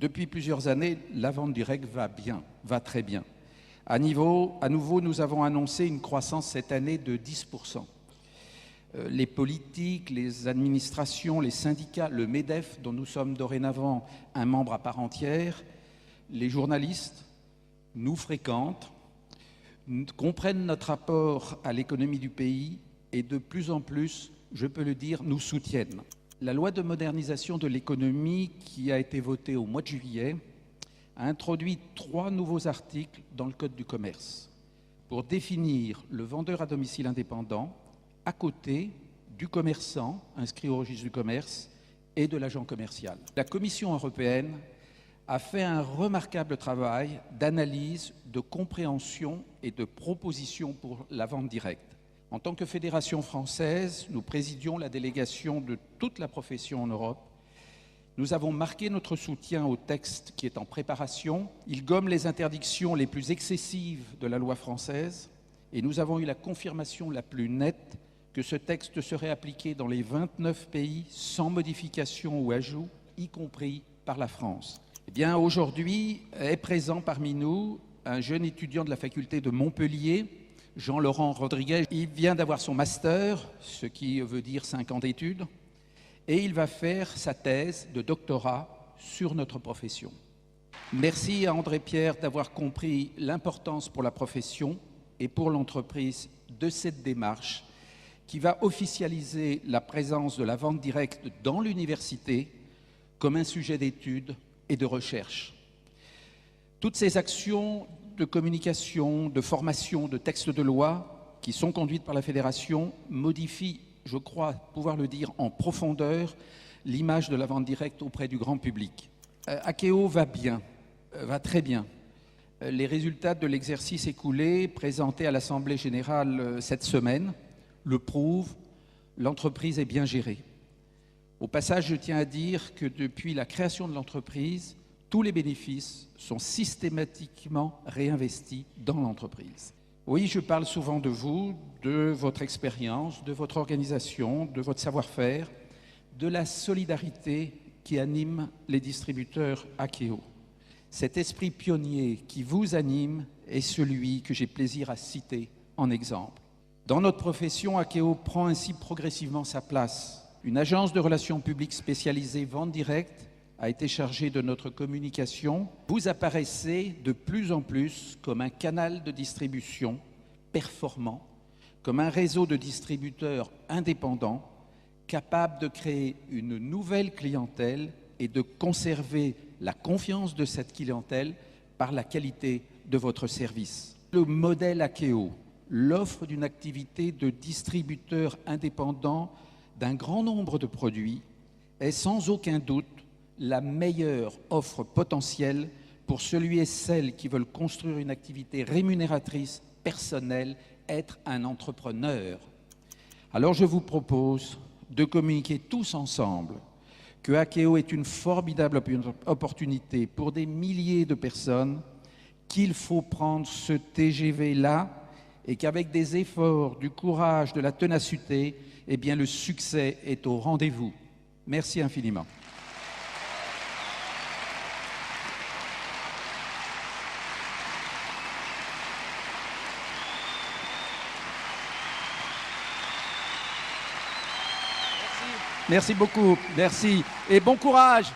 Depuis plusieurs années, la vente directe va bien, va très bien. À nouveau, nous avons annoncé une croissance cette année de 10%. Les politiques, les administrations, les syndicats, le MEDEF, dont nous sommes dorénavant un membre à part entière, les journalistes nous fréquentent, comprennent notre apport à l'économie du pays et de plus en plus, je peux le dire, nous soutiennent. La loi de modernisation de l'économie qui a été votée au mois de juillet a introduit 3 nouveaux articles dans le Code du commerce pour définir le vendeur à domicile indépendant à côté du commerçant inscrit au registre du commerce et de l'agent commercial. La Commission européenne a fait un remarquable travail d'analyse, de compréhension et de proposition pour la vente directe. En tant que fédération française, nous présidions la délégation de toute la profession en Europe. Nous avons marqué notre soutien au texte qui est en préparation. Il gomme les interdictions les plus excessives de la loi française et nous avons eu la confirmation la plus nette que ce texte serait appliqué dans les 29 pays sans modification ou ajout, y compris par la France. Eh bien, aujourd'hui est présent parmi nous un jeune étudiant de la faculté de Montpellier, Jean-Laurent Rodriguez. Il vient d'avoir son master, ce qui veut dire 5 ans d'études, et il va faire sa thèse de doctorat sur notre profession. Merci à André Pierre d'avoir compris l'importance pour la profession et pour l'entreprise de cette démarche qui va officialiser la présence de la vente directe dans l'université comme un sujet d'étude et de recherche. Toutes ces actions de communication, de formation, de textes de loi qui sont conduites par la Fédération modifient, je crois pouvoir le dire, en profondeur l'image de la vente directe auprès du grand public. Akeo va bien, va très bien. Les résultats de l'exercice écoulé présentés à l'Assemblée générale cette semaine le prouvent, l'entreprise est bien gérée. Au passage, je tiens à dire que depuis la création de l'entreprise, tous les bénéfices sont systématiquement réinvestis dans l'entreprise. Oui, je parle souvent de vous, de votre expérience, de votre organisation, de votre savoir-faire, de la solidarité qui anime les distributeurs Akeo. Cet esprit pionnier qui vous anime est celui que j'ai plaisir à citer en exemple. Dans notre profession, Akeo prend ainsi progressivement sa place. Une agence de relations publiques spécialisée vente directe a été chargée de notre communication. Vous apparaissez de plus en plus comme un canal de distribution performant, comme un réseau de distributeurs indépendants capable de créer une nouvelle clientèle et de conserver la confiance de cette clientèle par la qualité de votre service. Le modèle Akeo, l'offre d'une activité de distributeur indépendant d'un grand nombre de produits est sans aucun doute la meilleure offre potentielle pour celui et celle qui veulent construire une activité rémunératrice, personnelle, être un entrepreneur. Alors je vous propose de communiquer tous ensemble que Akeo est une formidable opportunité pour des milliers de personnes, qu'il faut prendre ce TGV-là et qu'avec des efforts, du courage, de la ténacité, eh bien le succès est au rendez-vous. Merci infiniment. Merci beaucoup, merci et bon courage.